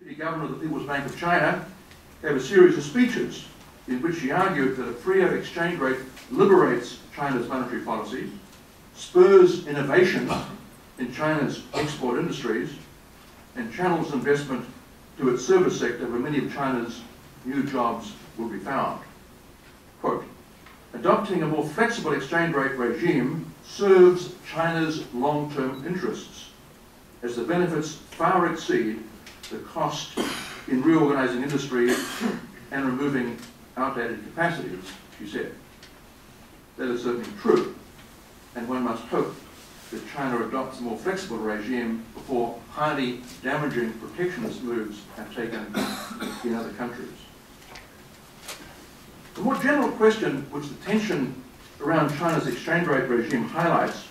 The governor of the People's Bank of China gave a series of speeches in which he argued that a freer exchange rate liberates China's monetary policy, spurs innovation in China's export industries, and channels investment to its service sector where many of China's new jobs will be found. Quote, adopting a more flexible exchange rate regime serves China's long-term interests, as the benefits far exceed the cost in reorganizing industry and removing outdated capacities, she said. That is certainly true, and one must hope that China adopts a more flexible regime before highly damaging protectionist moves are taken in other countries. The more general question which the tension around China's exchange rate regime highlights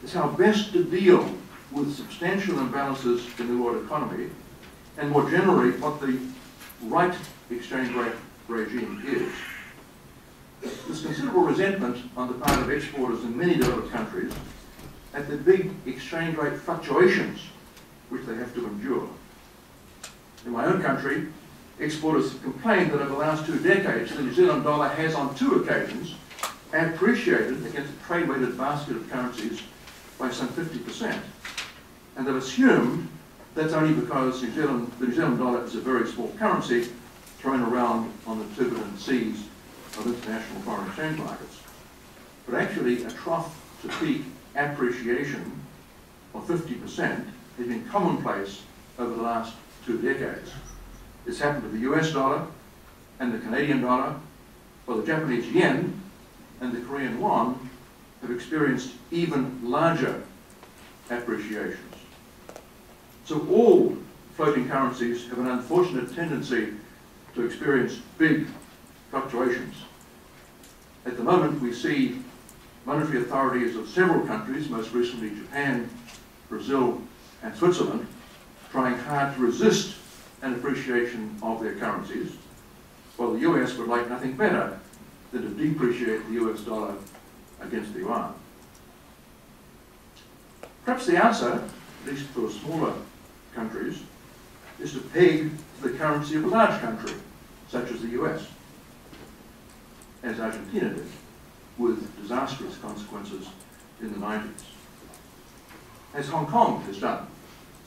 is how best to deal with substantial imbalances in the world economy, and more generally what the right exchange rate regime is. There's considerable resentment on the part of exporters in many developed countries at the big exchange rate fluctuations which they have to endure. In my own country, exporters have complained that over the last 2 decades, the New Zealand dollar has on 2 occasions appreciated against a trade-weighted basket of currencies by some 50%. And they've assumed that's only because the New Zealand dollar is a very small currency thrown around on the turbulent seas of international foreign exchange markets. But actually, a trough to peak appreciation of 50% has been commonplace over the last 2 decades. It's happened to the US dollar and the Canadian dollar, while the Japanese yen and the Korean won have experienced even larger appreciations. So all floating currencies have an unfortunate tendency to experience big fluctuations. At the moment, we see monetary authorities of several countries, most recently Japan, Brazil, and Switzerland, trying hard to resist an appreciation of their currencies, while the US would like nothing better than to depreciate the US dollar against the yuan. Perhaps the answer, at least for smaller countries, is to peg to the currency of a large country, such as the US, as Argentina did, with disastrous consequences in the 90s. As Hong Kong has done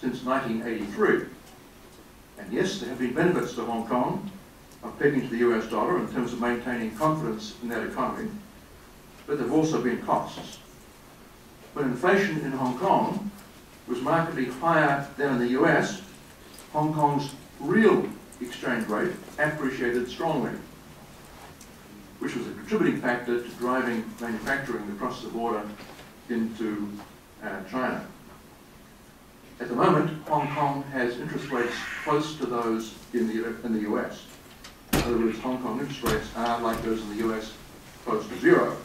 since 1983. And yes, there have been benefits to Hong Kong of pegging to the US dollar in terms of maintaining confidence in that economy, but there have also been costs. When inflation in Hong Kong was markedly higher than in the US, Hong Kong's real exchange rate appreciated strongly, which was a contributing factor to driving manufacturing across the border into China. At the moment, Hong Kong has interest rates close to those in the US. In other words, Hong Kong interest rates are, like those in the US, close to zero,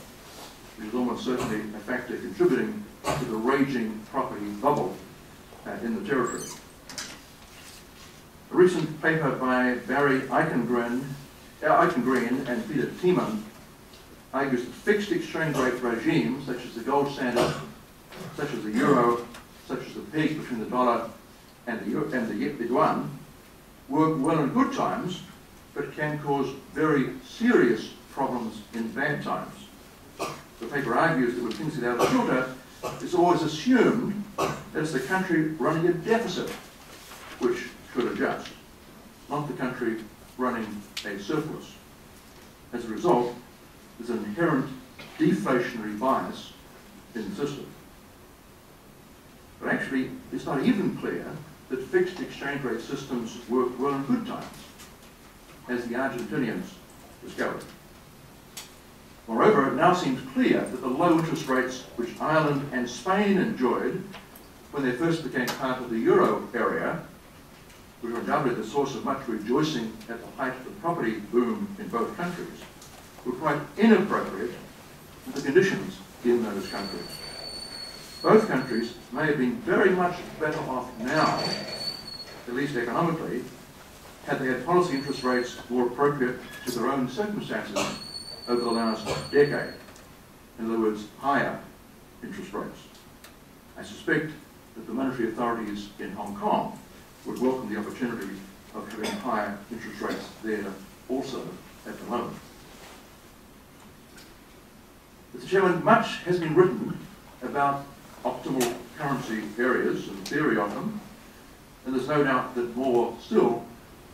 which is almost certainly a factor contributing to the raging property bubble in the territory. A recent paper by Barry Eichengreen and Peter Tiemann argues that fixed exchange rate regimes, such as the gold standard, such as the euro, such as the peg between the dollar and the yuan, work well in good times, but can cause very serious problems in bad times. The paper argues that when things get out of kilter, it's always assumed that it's the country running a deficit which should adjust, not the country running a surplus. As a result, there's an inherent deflationary bias in the system. But actually, it's not even clear that fixed exchange rate systems work well in good times, as the Argentinians discovered. Moreover, it now seems clear that the low interest rates which Ireland and Spain enjoyed when they first became part of the euro area, which were undoubtedly the source of much rejoicing at the height of the property boom in both countries, were quite inappropriate for the conditions in those countries. Both countries may have been very much better off now, at least economically, had they had policy interest rates more appropriate to their own circumstances over the last decade. In other words, higher interest rates. I suspect that the monetary authorities in Hong Kong would welcome the opportunity of having higher interest rates there also at the moment. Mr. Chairman, much has been written about optimal currency areas and theory of them, and there's no doubt that more still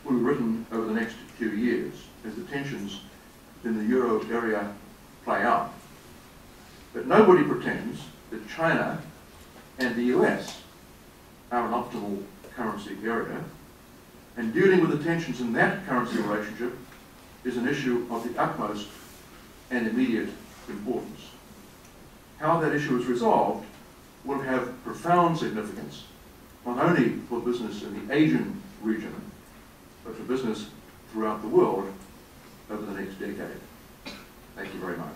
will be written over the next few years as the tensions in the euro area play out. But nobody pretends that China and the US are an optimal currency area, and dealing with the tensions in that currency relationship is an issue of the utmost and immediate importance. How that issue is resolved will have profound significance, not only for business in the Asian region, but for business throughout the world over the next decade. Thank you very much.